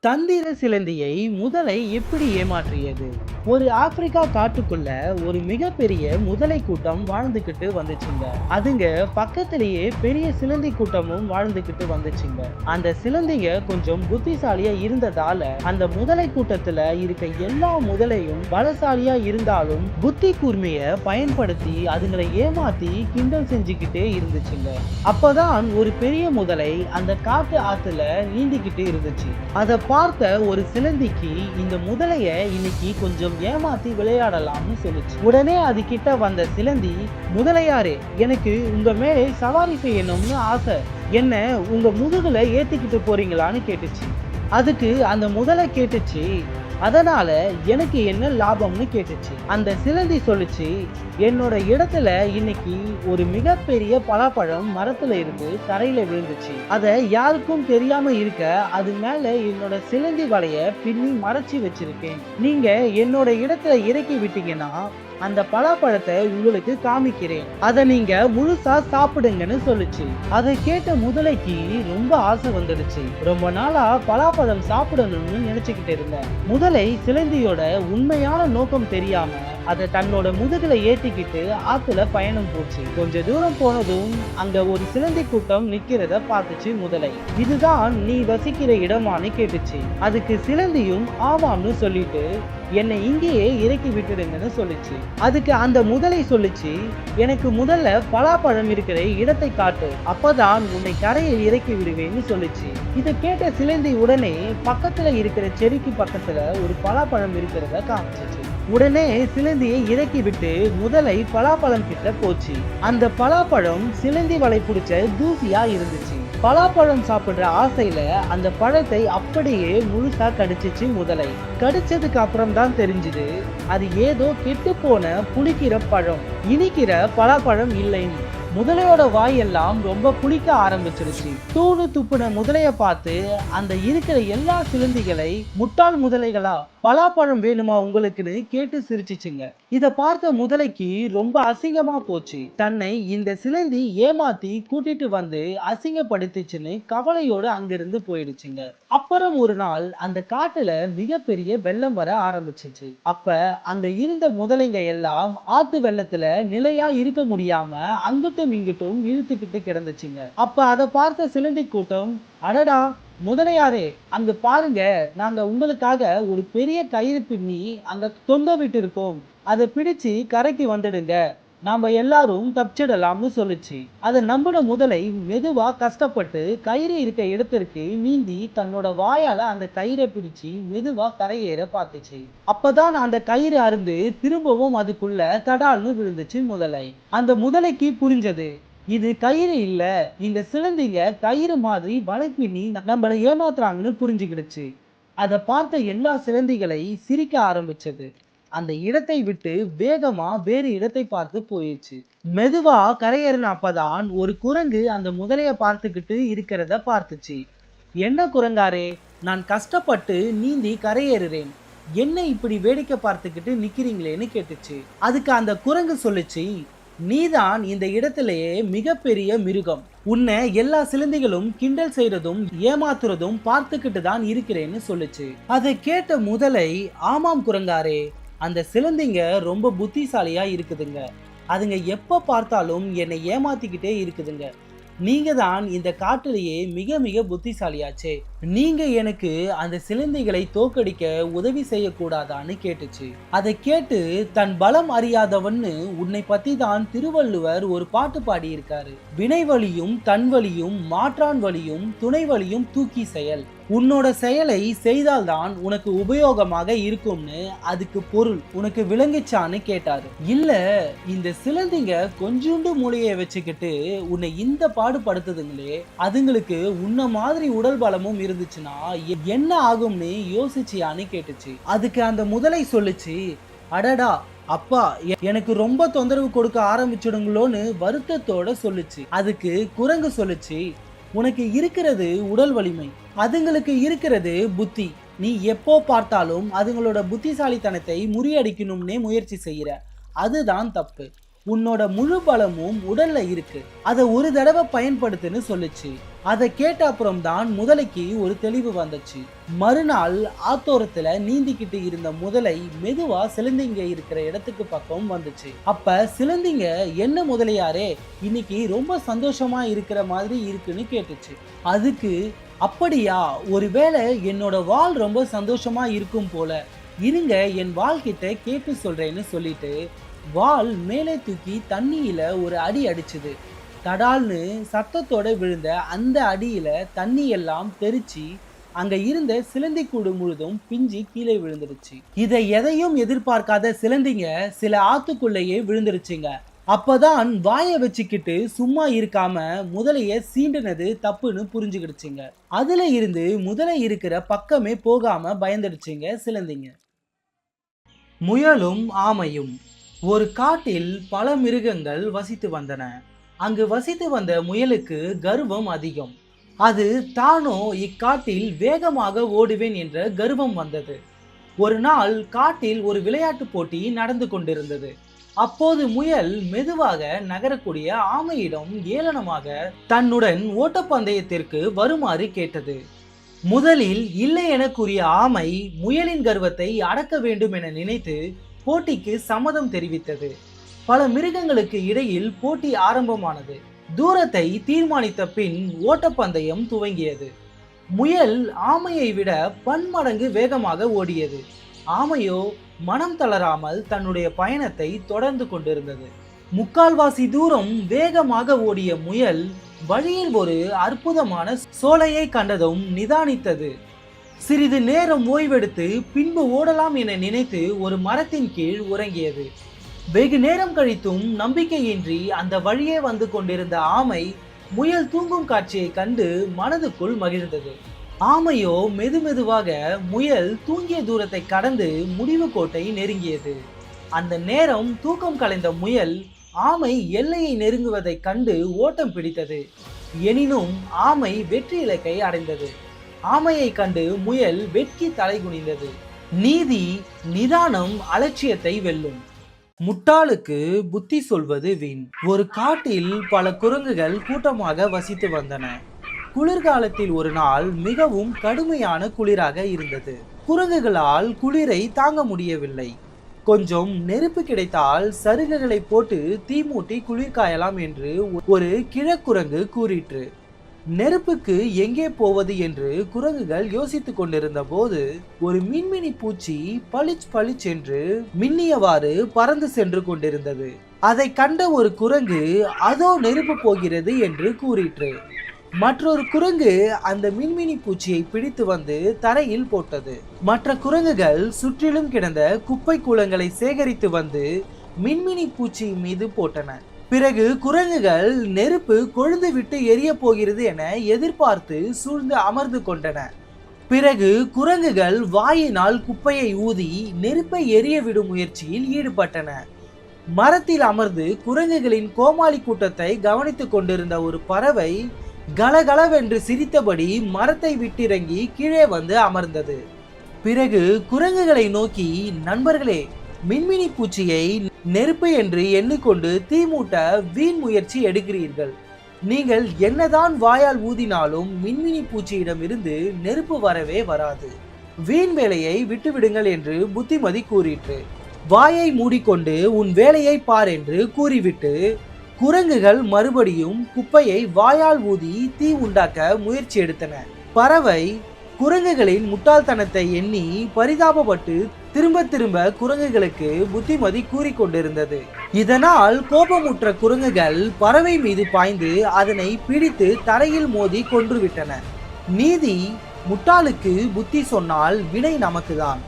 தந்திர சிலந்தியை முதலை எப்படி ஏமாற்றியது? ஒரு ஆப்பிரிக்கா காட்டுக்குள்ள ஒரு மிகப்பெரிய முதலை கூட்டம் வாழ்ந்துகிட்டு வந்துச்சுங்க. அதுங்க பக்கத்திலேயே பெரிய சிலந்தி கூட்டமும் வாழ்ந்துகிட்டு வந்துச்சுங்க. அந்த சிலந்திங்க கொஞ்சம் புத்திசாலியா இருந்ததால அந்த முதலை கூட்டத்துல இருக்க எல்லா முதலையும் பலசாலியா இருந்தாலும் புத்தி கூர்மைய பயன்படுத்தி அதுங்களை ஏமாத்தி கிண்டல் செஞ்சுக்கிட்டே இருந்துச்சுங்க. அப்பதான் ஒரு பெரிய முதலை அந்த காட்டு ஆத்துல நீந்திக்கிட்டு இருந்துச்சு. அதை பார்த்த ஒரு சிலந்திக்கு இந்த முதலைய இன்னைக்கு கொஞ்சம் ஏமாத்தி விளையாடலாம்னு சொல்லுச்சு. உடனே அது கிட்ட வந்த சிலந்தி, முதலையாரே, எனக்கு உங்க மேலே சவாரி செய்யணும்னு ஆசை, என்ன உங்க முதுகுல ஏத்திக்கிட்டு போறீங்களான்னு கேட்டுச்சு. அதுக்கு அந்த முதலை கேட்டுச்சு, அதனால எனக்கு என்ன லாபம்னு கேட்டுச்சு. அந்த சிலந்தி சொல்லுச்சு, என்னோட இடத்துல இன்னைக்கு ஒரு மிகப்பெரிய பலாப்பழம் மரத்துல இருந்து தரையில விழுந்துச்சு. அத யாருக்கும் தெரியாம இருக்க அது மேல என்னோட சிலந்தி வலைய பின்னி மறைச்சு வச்சிருக்கேன். நீங்க என்னோட இடத்துல இறக்கி விட்டீங்கன்னா அந்த பலாப்பழத்தை உங்களுக்கு காமிக்கிறேன், அதை நீங்க முழுசா சாப்பிடுங்கன்னு சொல்லுச்சு. அதை கேட்ட முதலைக்கு ரொம்ப ஆசை வந்துடுச்சு. ரொம்ப நாளா பலாப்பழம் சாப்பிடணும்னு நினைச்சுக்கிட்டு இருந்தேன். முதலை சிலந்தியோட உண்மையான நோக்கம் தெரியாம அதை தன்னோட முதுகுல ஏத்திக்கிட்டு ஆத்துல பயணம் போச்சு. கொஞ்ச தூரம் போனதும் அங்க ஒரு சிலந்தி கூட்டம் நிக்கிறத பார்த்துச்சு முதலை. இதுதான் நீ வசிக்கிற இடமான்னு கேட்டுச்சு. அதுக்கு சிலந்தியும் ஆமாம்னு சொல்லிட்டு என்னை இங்கேயே இறக்கி விட்டுடுங்கன்னு சொல்லுச்சு. அதுக்கு அந்த முதலை சொல்லுச்சு, எனக்கு முதல்ல பலாப்பழம் இருக்கிற இடத்தை காட்டு, அப்பதான் உன்னை கரையில் இறக்கி விடுவேன்னு சொல்லுச்சு. இதை கேட்ட சிலந்தி உடனே பக்கத்துல இருக்கிற செடிக்கு பக்கத்துல ஒரு பலாப்பழம் இருக்கிறத காமிச்சிச்சு. உடனே சிலந்தியை இறக்கி விட்டு முதலை பலாப்பழம் கிட்ட போச்சு. அந்த பலாப்பழம் சிலந்தி வலை பிடிச்ச தூசியா இருந்துச்சு. பலாப்பழம் சாப்பிடுற ஆசையில அந்த பழத்தை அப்படியே முழுசா கடிச்சிச்சு முதலை. கடிச்சதுக்கு அப்புறம் தான் தெரிஞ்சுது அது ஏதோ கெட்டு போன புளிக்கிற பழம், இனிக்கிற பலாப்பழம் இல்லைன்னு. முதலையோட வாயெல்லாம் ரொம்ப புளிக்க ஆரம்பிச்சிருச்சு. தூணு துப்புன முதலைய பார்த்து அந்த இருக்கிற எல்லா சிலந்திகளை, முட்டாள் முதலைகளா, பலாப்பழம் வேணுமா உங்களுக்குன்னு கேட்டு சிரிச்சிச்சுங்க. இத பார்த்த முதலைக்கு ரொம்ப அசிங்கமா போச்சு. தன்னை இந்த சிலந்தி ஏமாத்தி கூட்டிட்டு வந்து அசிங்கப்படுத்திச்சுன்னு கவலையோடு அங்கிருந்து போயிடுச்சுங்க. அப்புறம் ஒரு நாள் அந்த காட்டுல மிகப்பெரிய வெள்ளம் வர ஆரம்பிச்சிச்சு. அப்ப அங்க இருந்த முதலைங்க எல்லாம் ஆத்து வெள்ளத்துல நிலையா இருக்க முடியாம அங்கிட்டும் இங்கிட்டும் இழுத்துக்கிட்டு கிடந்துச்சுங்க. அப்ப அதை பார்த்த சிலந்தி கூட்டம், அடடா முதலையாரே, அங்க பாருங்க, நாங்க உங்களுக்காக ஒரு பெரிய கயிறு பின்னி அங்க தொங்க விட்டு இருக்கோம், அதை பிடிச்சு கரைக்கு வந்துடுங்க, நாம எல்லாரும் தப்பிச்சிடலாம்னு சொல்லுச்சு. அதை நம்பின முதலை மெதுவா கஷ்டப்பட்டு கயிறு இருக்க இடத்திற்கு நீந்தி தன்னோட வாயால அந்த கயிறை பிடிச்சு மெதுவா கரையேற பார்த்துச்சு. அப்பதான் அந்த கயிறு அருந்து திரும்பவும் அதுக்குள்ள தடால்னு விழுந்துச்சு முதலை. அந்த முதலைக்கு புரிஞ்சது, இது கயிறு இல்ல, இந்த சிலந்திங்க கயிறு மாதிரி வலை பின்னி நம்மளை ஏமாத்துறாங்கன்னு புரிஞ்சுக்கிடுச்சு. அதை பார்த்த எல்லா சிலந்திகளை சிரிக்க ஆரம்பிச்சது. அந்த இடத்தை விட்டு வேகமா வேறு இடத்தை பார்த்து போயிடுச்சு. மெதுவா கரையேறின அப்பதான் ஒரு குரங்கு அந்த முதலைய பார்த்துக்கிட்டு இருக்கிறத பார்த்துச்சு. என்ன குரங்காரே, நான் கஷ்டப்பட்டு நீந்தி கரையேறுறேன், என்ன இப்படி வேடிக்கை பார்த்துக்கிட்டு நிக்கிறீங்களேன்னு கேட்டுச்சு. அதுக்கு அந்த குரங்கு சொல்லுச்சு, நீதான் இந்த இடத்திலேயே மிகப்பெரிய மிருகம், உன்னை எல்லா சிலந்திகளும் கிண்டல் செய்யறதும் ஏமாத்துறதும் பார்த்துக்கிட்டு தான் இருக்கிறேன்னு சொல்லுச்சு. அதை கேட்ட முதலை, ஆமாம் குரங்காரே, அந்த சிலந்திங்க ரொம்ப புத்திசாலியா இருக்குதுங்க, அதுங்க எப்ப பார்த்தாலும் என்னை ஏமாத்திக்கிட்டே இருக்குதுங்க, நீங்க தான் இந்த காட்டிலேயே மிக மிக புத்திசாலியாச்சே, நீங்க எனக்கு அந்த சிலந்திகளை தோக்கடிக்க உதவி செய்யக்கூடாதான்னு கேட்டுச்சு. அதை கேட்டு தன் பலம் அறியாதவன்னு உன்னை பத்தி தான் திருவள்ளுவர் ஒரு பாட்டு பாடி இருக்காரு, வினை வலியும் தன் வலியும் மாற்றான் வலியும் துணை வலியும் தூக்கி செயல், உன்னோட செயலை செய்தால்தான் உனக்கு உபயோகமாக இருக்கும்னு அதுக்கு பொருள் உனக்கு விளங்கிச்சான்னு கேட்டாரு. இல்ல, இந்த சிலந்திங்க கொஞ்சோண்டு மூளையை வச்சுக்கிட்டு உன்னை இந்த பாடுபடுத்துதுங்களே, அதுங்களுக்கு உன்ன மாதிரி உடல் பலமும் இருந்துச்சுன்னா என்ன ஆகும்னு யோசிச்சியான்னு கேட்டுச்சு. அதுக்கு அந்த முதலை சொல்லுச்சு, அடடா அப்பா, எனக்கு ரொம்ப தொந்தரவு கொடுக்க ஆரம்பிச்சிடுங்களோன்னு வருத்தத்தோட சொல்லுச்சு. அதுக்கு குரங்கு சொல்லுச்சு, உனக்கு இருக்கிறது உடல் வலிமை, அதுங்களுக்கு இருக்கிறது புத்தி, நீ எப்போ பார்த்தாலும் அதுங்களோட புத்திசாலித்தனத்தை முறியடிக்கணும்னே முயற்சி செய்யற, அதுதான் தப்பு, உன்னோட முழு பலமும் உடல்ல இருக்கு, அதை ஒரு தடவை பயன்படுத்துன்னு சொல்லுச்சு. அதை கேட்ட அப்புறம் தான் முதலைக்கு ஒரு தெளிவு வந்துச்சு. மறுநாள் ஆத்தோரத்துல நீந்திக்கிட்டு இருந்த முதலை மெதுவா சிலந்திங்க இருக்கிற இடத்துக்கு பக்கம் வந்துச்சு. அப்ப சிலந்திங்க, என்ன முதலையாரே, இன்னைக்கு ரொம்ப சந்தோஷமா இருக்கிற மாதிரி இருக்குன்னு கேட்டுச்சு. அதுக்கு, அப்படியா, ஒருவேளை என்னோட வால் ரொம்ப சந்தோஷமா இருக்கும் போல, இருங்க என் வால் கிட்ட கேட்டு சொல்றேன்னு சொல்லிட்டு வால் மேலே தூக்கி தண்ணியில ஒரு அடி அடிச்சுது. தடால்னு சத்தத்தோட விழுந்த அந்த அடியில தண்ணி எல்லாம் தெரிச்சு அங்க இருந்த சிலந்தி கூடு முழுதும் பிஞ்சி கீழே விழுந்துருச்சு. இதை எதையும் எதிர்பார்க்காத சிலந்திங்க சில ஆத்துக்குள்ளேயே விழுந்துருச்சுங்க. அப்பதான் வாயை வச்சுக்கிட்டு சும்மா இருக்காம முதலைய சீண்டினது தப்புன்னு புரிஞ்சுக்கிடுச்சுங்க. அதுல இருந்து முதலை இருக்கிற பக்கமே போகாம பயந்துடுச்சுங்க சிலந்திங்க. முயலும் ஆமையும். ஒரு காட்டில் பல மிருகங்கள் வசித்து வந்தன. அங்கு வசித்து வந்த முயலுக்கு கர்வம் அதிகம். அது தானோ இக்காட்டில் வேகமாக ஓடுவேன் என்ற கர்வம் வந்தது. ஒரு நாள் காட்டில் ஒரு விளையாட்டு போட்டி நடந்து கொண்டிருந்தது. அப்போது முயல் மெதுவாக நகரக்கூடிய ஆமையிடம் ஏளனமாக தன்னுடன் ஓட்டப்பந்தயத்திற்கு வருமாறு கேட்டது. முதலில் இல்லை என கூறிய ஆமை முயலின் கர்வத்தை அடக்க வேண்டும் என நினைத்து போட்டிக்கு சம்மதம் தெரிவித்தது. பல மிருகங்களுக்கு இடையில் போட்டி ஆரம்பமானது. தூரத்தை தீர்மானித்த பின் ஓட்டப்பந்தயம் துவங்கியது. முயல் ஆமையை விட பன்மடங்கு வேகமாக ஓடியது. ஆமையோ மனம் தளராமல் தன்னுடைய பயணத்தை தொடர்ந்து கொண்டிருந்தது. முக்கால்வாசி தூரம் வேகமாக ஓடிய முயல் வழியில் ஒரு அற்புதமான சோலையை கண்டதும் நிதானித்தது. சிறிது நேரம் ஓய்வெடுத்து பின்பு ஓடலாம் என நினைத்து ஒரு மரத்தின் கீழ் உறங்கியது. வெகு நேரம் கழித்தும் நம்பிக்கையின்றி அந்த வழியே வந்து கொண்டிருந்த ஆமை முயல் தூங்கும் காட்சியை கண்டு மனதுக்குள் மகிழ்ந்தது. ஆமையோ மெதுமெதுவாக முயல் தூங்கிய தூரத்தை கடந்து முடிவு கோட்டை நெருங்கியது. அந்த நேரம் தூக்கம் கலைந்த முயல் ஆமை எல்லையை நெருங்குவதை கண்டு ஓட்டம் பிடித்தது. எனினும் ஆமை வெற்றி இலக்கை அடைந்தது. ஆமையை கண்டு முயல் வெட்கி தலை குனிந்தது. நீதி நிதானம் அலட்சியத்தை வெல்லும். முட்டாளுக்கு புத்தி சொல்வது வீண். ஒரு காட்டில் பல குரங்குகள் கூட்டமாக வசித்து வந்தன. குளிர்காலத்தில் ஒரு நாள் மிகவும் கடுமையான குளிராக இருந்தது. குரங்குகளால் குளிரை தாங்க முடியவில்லை. கொஞ்சம் நெருப்பு கிடைத்தால் சருகுகளை போட்டு தீமூட்டி குளிர்காயலாம் என்று ஒரு கிழக்குரங்கு கூறிற்று. நெருப்புக்கு எங்கே போவது என்று குரங்குகள் யோசித்துக் கொண்டிருந்த போது ஒரு மின்மினி பூச்சி பளிச் பளிச் என்று மின்னியவாறு பறந்து சென்று கொண்டிருந்தது. அதை கண்ட ஒரு குரங்கு அதோ நெருப்பு போகிறது என்று கூறிற்று. மற்றொரு குரங்கு அந்த மின்மினி பூச்சியை பிடித்து வந்து தரையில் போட்டது. மற்ற குரங்குகள் சுற்றிலும் கிடந்த குப்பை கூளங்களை சேகரித்து வந்து மின்மினி பூச்சி மீது போட்டன. பிறகு குரங்குகள் நெருப்பு கொழுந்து விட்டு எரிய போகிறது என எதிர்பார்த்து சூழ்ந்து அமர்ந்து கொண்டன. பிறகு குரங்குகள் வாயினால் குப்பையை ஊதி நெருப்பை எரிய விடும் முயற்சியில் ஈடுபட்டன. மரத்தில் அமர்ந்து குரங்குகளின் கோமாளி கூட்டத்தை கவனித்துக் கொண்டிருந்த ஒரு பறவை கலகலவென்று சிரித்தபடி மரத்தை விட்டிறங்கி கீழே வந்து அமர்ந்தது. பிறகு குரங்குகளை நோக்கி, நண்பர்களே, மின்மினி பூச்சியை நெருப்பு என்று எண்ணிக்கொண்டு தீமூட்ட வீண் முயற்சி எடுக்கிறீர்கள். நீங்கள் என்னதான் வாயால் ஊதினாலும் மின்மினி பூச்சியிடம் இருந்து நெருப்பு வரவே வராது. வீண் வேலையை விட்டுவிடுங்கள் என்று புத்திமதி கூறிற்று. வாயை மூடிக்கொண்டு உன் வேலையை பார் என்று கூறிவிட்டு குரங்குகள் மறுபடியும் குப்பையை வாயால் ஊதி தீ உண்டாக்க முயற்சி எடுத்தன. பறவை குரங்குகளின் முட்டாள்தனத்தை எண்ணி பரிதாபப்பட்டு திரும்ப திரும்ப குரங்குகளுக்கு புத்திமதி கூறிக்கொண்டிருந்தது. இதனால் கோபமுற்ற குரங்குகள் பறவை மீது பாய்ந்து அதனை பிடித்து தரையில் மோதி கொன்றுவிட்டன. நீதி, முட்டாளுக்கு புத்தி சொன்னால் வினை நமக்குதான்.